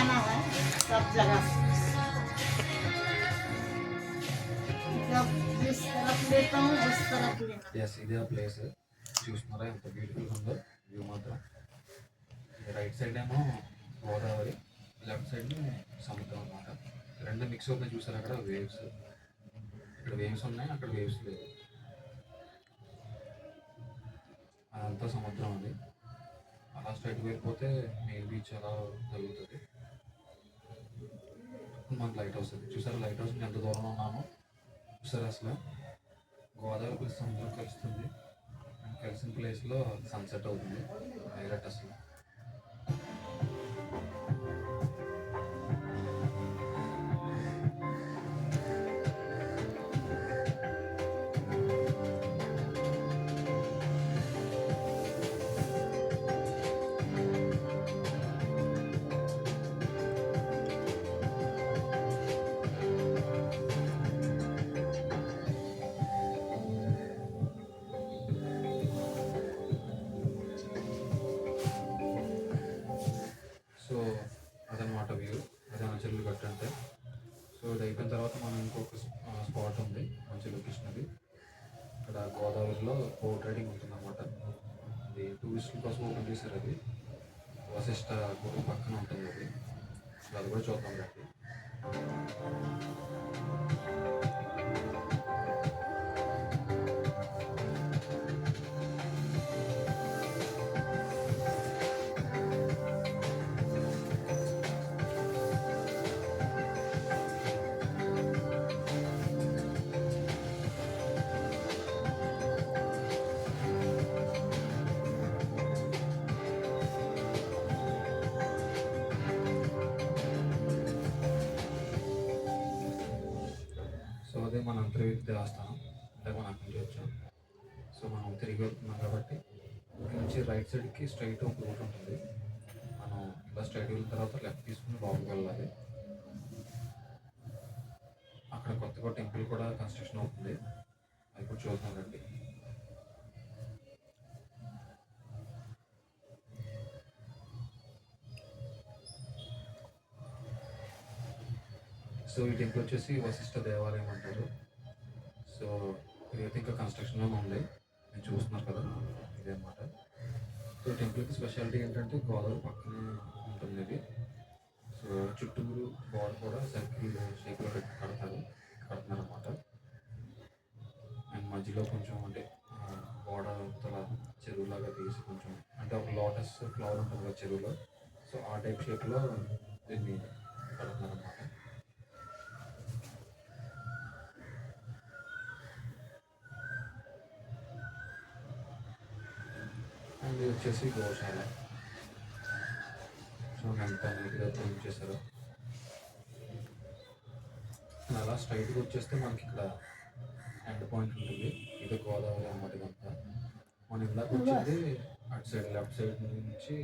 आना है सब जगह से। जब जिस तरफ लेता हूँ उस तरफ लेना। ఎస్ ఇదే ఆ ప్లేస్ చూస్తున్నారా ఎంత బ్యూటిఫుల్గా ఉందో వ్యూ మాత్రం. రైట్ సైడ్ ఏమో గోదావరి, లెఫ్ట్ సైడ్ సముద్రం అన్నమాట. రెండు మిక్స్ అవుతున్నాయి చూసారు అక్కడ వేవ్స్. ఇక్కడ వేవ్స్ ఉన్నాయి, అక్కడ వేవ్స్ లేవు. అదంతా సముద్రం అది. అలా స్ట్రైట్కి వెళ్ళిపోతే మెయిన్ బీచ్ అలా జరుగుతుంది. మనకు లైట్ హౌస్ అది చూసారు. లైట్ హౌస్ ఎంత దూరంలో ఉన్నామో చూసారు. అసలు గోదావరి ప్లస్ సముద్రం కలుస్తుంది. కలిసిన ప్లేస్లో సన్సెట్ అవుతుంది. హైలైట్ అసలు. సో అదనమాట వ్యూ. అదే చెరువులు గట్టు అంటే. సో ఇది అయిపోయిన తర్వాత మనం ఇంకొక స్పాట్ ఉంది, మంచి లొకేషన్ అది. ఇక్కడ గోదావరిలో బోట్ రైడింగ్ ఉంటుంది అన్నమాట. అది టూరిస్టుల కోసం ఓపెన్ చేశారు. అది వశిష్ట గుడి పక్కన ఉంటుంది అది. సో అది కూడా చూద్దాం రండి. సో అదే మన అంతర్వేది దేవస్థానం. అంటే మనం అక్కడి నుంచి వచ్చాం. సో మనం తిరిగి వెళ్తున్నాం కాబట్టి ఇక్కడ నుంచి రైట్ సైడ్కి స్ట్రైట్ ఒక రూట్ ఉంటుంది. మనం ఇలా స్ట్రైట్ వెళ్ళిన తర్వాత లెఫ్ట్ తీసుకుని లోపలికి వెళ్ళాలి. అక్కడ కొత్తగా టెంపుల్ కూడా కన్స్ట్రక్షన్ అవుతుంది. అది కూడా చూద్దాం రండి. సో ఈ టెంపుల్ వచ్చేసి వశిష్ఠ దేవాలయం అంటారు. సో ఇదైతే ఇంకా కన్స్ట్రక్షన్లోనే ఉంది. నేను చూస్తున్నారు కదా, ఇదే అన్నమాట. సో టెంపుల్కి స్పెషాలిటీ ఏంటంటే గోదావరి పక్కనే ఉంటుంది ఇది. సో చుట్టూరు గోడ కూడా సర్కిల్ షేప్లో కడుతున్నారన్నమాట. అండ్ మధ్యలో కొంచెం అంటే గోడ తల చెరువులాగా తీసి కొంచెం అంటే ఒక లోటస్ ఫ్లవర్ ఉంటుంది కదా చెరువులో. సో ఆ టైప్ షేప్లో దీన్ని కడుతున్నారన్నమాట. అండ్ ఇది వచ్చేసి గోశాల. సో ఎంత నీట్గా క్లీన్ చేశారు. అలా స్ట్రైట్గా వచ్చేస్తే మనకి ఇక్కడ ఎండ్ పాయింట్ ఉంటుంది. ఇది గోదావరి అన్నమాట. ఇదంతా మనం ఇందాక వచ్చింది అటు సైడ్ లెఫ్ట్ సైడ్ నుంచి